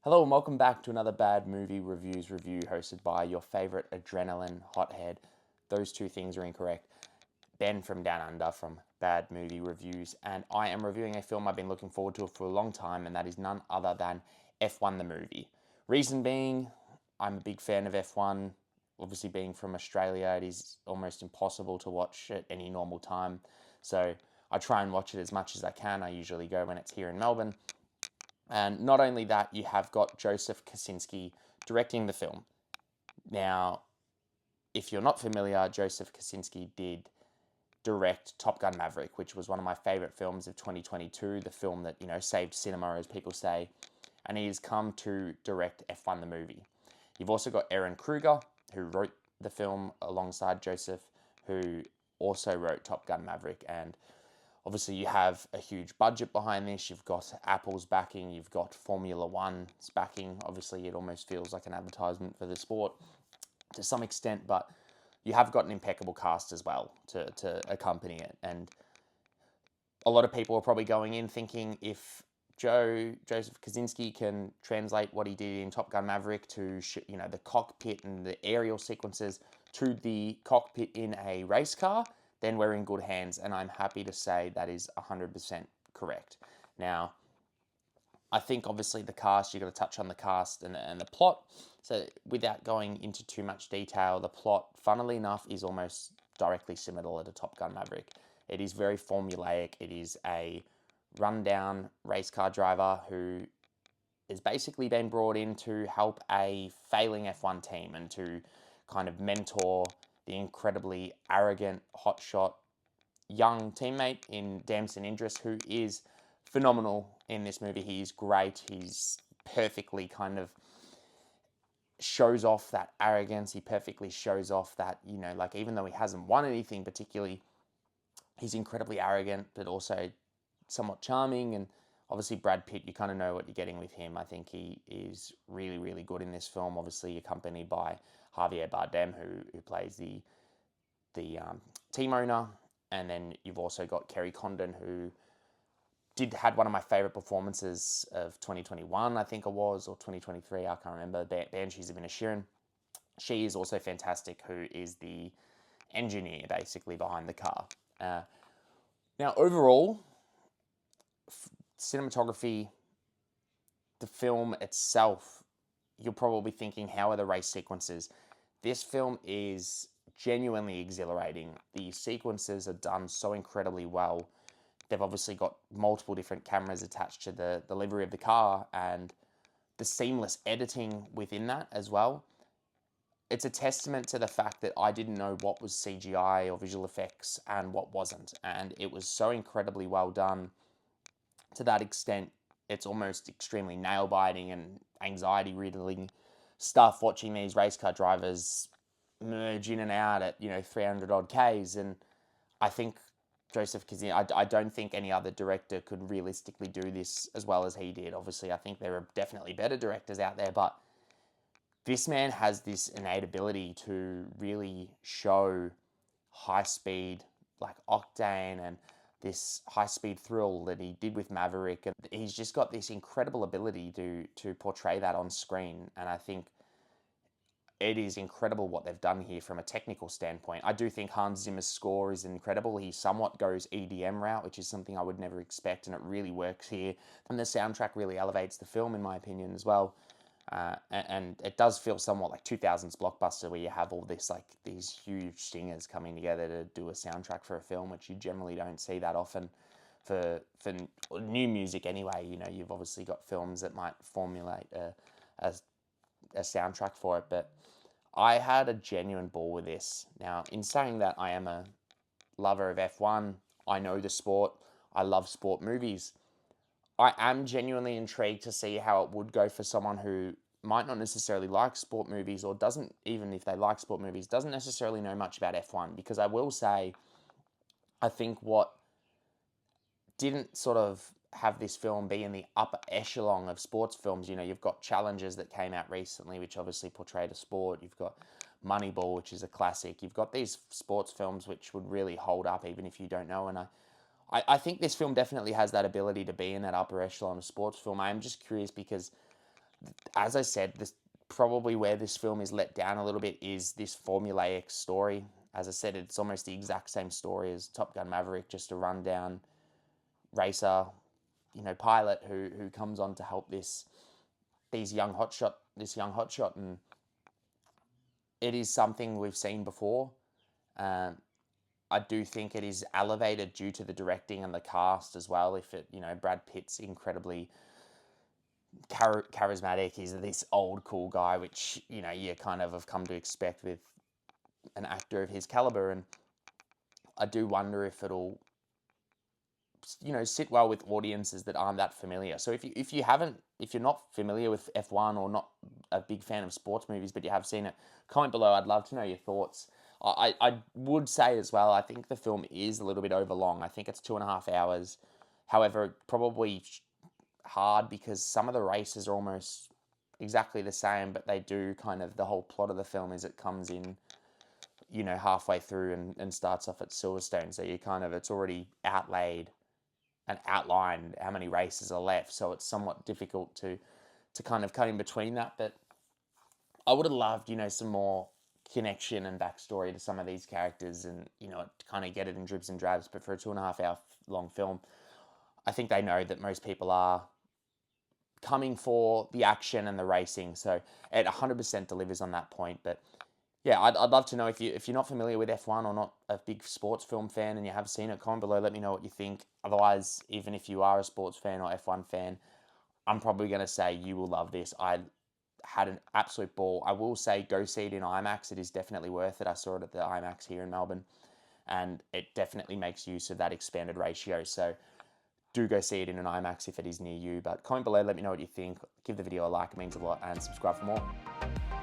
Hello and welcome back to another Bad Movie Reviews review hosted by your favourite adrenaline hothead. Those two things are incorrect. Ben from Down Under from Bad Movie Reviews, and I am reviewing a film I've been looking forward to for a long time, and that is none other than F1 the movie. Reason being, I'm a big fan of F1. Obviously, being from Australia, it is almost impossible to watch at any normal time. So I try and watch it as much as I can. I usually go when it's here in Melbourne. And not only that, you have got Joseph Kosinski directing the film. Now, if you're not familiar, Joseph Kosinski did direct Top Gun Maverick, which was one of my favourite films of 2022, the film that, saved cinema, as people say. And he has come to direct F1 the movie. You've also got Aaron Kruger, who wrote the film alongside Joseph, who also wrote Top Gun Maverick. And obviously, you have a huge budget behind this. You've got Apple's backing. You've got Formula One's backing. Obviously, it almost feels like an advertisement for the sport to some extent, but you have got an impeccable cast as well to accompany it. And a lot of people are probably going in thinking if Joseph Kosinski can translate what he did in Top Gun Maverick to the cockpit and the aerial sequences to the cockpit in a race car, then we're in good hands, and I'm happy to say that is 100% correct. Now, I think obviously the cast, you've got to touch on the cast and the plot. So without going into too much detail, the plot, funnily enough, is almost directly similar to Top Gun Maverick. It is very formulaic. It is a rundown race car driver who has basically been brought in to help a failing F1 team and to kind of mentor the incredibly arrogant, hotshot young teammate in Damson Idris, who is phenomenal in this movie. He's great. He's perfectly kind of shows off that arrogance. He perfectly shows off that, even though he hasn't won anything particularly, he's incredibly arrogant, but also somewhat charming. And obviously Brad Pitt, you kind of know what you're getting with him. I think he is really, really good in this film, obviously accompanied by Javier Bardem, who plays the team owner. And then you've also got Kerry Condon, who had one of my favourite performances of 2021, I think it was, or 2023, I can't remember, Banshees of Inisherin. She is also fantastic, who is the engineer, basically, behind the car. Now, overall, cinematography, the film itself, you're probably thinking, how are the race sequences? This film is genuinely exhilarating. The sequences are done so incredibly well. They've obviously got multiple different cameras attached to the livery of the car and the seamless editing within that as well. It's a testament to the fact that I didn't know what was CGI or visual effects and what wasn't. And it was so incredibly well done. To that extent, it's almost extremely nail-biting and anxiety-riddling stuff watching these race car drivers merge in and out at 300 odd Ks. And I think Joseph Kosinski, I don't think any other director could realistically do this as well as he did. Obviously, I think there are definitely better directors out there, but this man has this innate ability to really show high speed, like octane, and this high speed thrill that he did with Maverick. And he's just got this incredible ability to portray that on screen. And I think it is incredible what they've done here from a technical standpoint. I do think Hans Zimmer's score is incredible. He somewhat goes EDM route, which is something I would never expect, and it really works here. And the soundtrack really elevates the film, in my opinion, as well. And it does feel somewhat like 2000s blockbuster, where you have all this, like, these huge singers coming together to do a soundtrack for a film, which you generally don't see that often for new music anyway. You've obviously got films that might formulate a soundtrack for it, but I had a genuine ball with this. Now, in saying that, I am a lover of F1. I know the sport. I love sport movies. I am genuinely intrigued to see how it would go for someone who might not necessarily like sport movies, or doesn't, even if they like sport movies, doesn't necessarily know much about F1. Because I will say, I think what didn't sort of have this film be in the upper echelon of sports films. You've got Challengers that came out recently, which obviously portrayed a sport. You've got Moneyball, which is a classic. You've got these sports films which would really hold up even if you don't know. And I think this film definitely has that ability to be in that upper echelon of sports film. I am just curious because as I said, this probably where this film is let down a little bit is this formulaic story. As I said, it's almost the exact same story as Top Gun Maverick, just a rundown racer, pilot who comes on to help this young hotshot, and it is something we've seen before. Um, I do think it is elevated due to the directing and the cast as well. If it, Brad Pitt's incredibly charismatic. He's this old cool guy, which you kind of have come to expect with an actor of his caliber. And I do wonder if it'll sit well with audiences that aren't that familiar. So if you're not familiar with F1 or not a big fan of sports movies, but you have seen it, comment below. I'd love to know your thoughts. I would say as well, I think the film is a little bit overlong. I think it's 2.5 hours. However, probably hard because some of the races are almost exactly the same, but they do kind of, the whole plot of the film is it comes in, halfway through and starts off at Silverstone. So it's already outlaid and outlined how many races are left. So it's somewhat difficult to kind of cut in between that. But I would have loved, some more connection and backstory to some of these characters and, to kind of get it in dribs and drabs. But for a 2.5 hour long film, I think they know that most people are coming for the action and the racing. So it 100% delivers on that point. But yeah, I'd love to know if you're not familiar with F1 or not a big sports film fan and you have seen it, comment below, let me know what you think. Otherwise, even if you are a sports fan or F1 fan, I'm probably going to say you will love this. I had an absolute ball. I will say go see it in IMAX. It is definitely worth it. I saw it at the IMAX here in Melbourne, and it definitely makes use of that expanded ratio. So do go see it in an IMAX if it is near you. But comment below, let me know what you think. Give the video a like, it means a lot, and subscribe for more.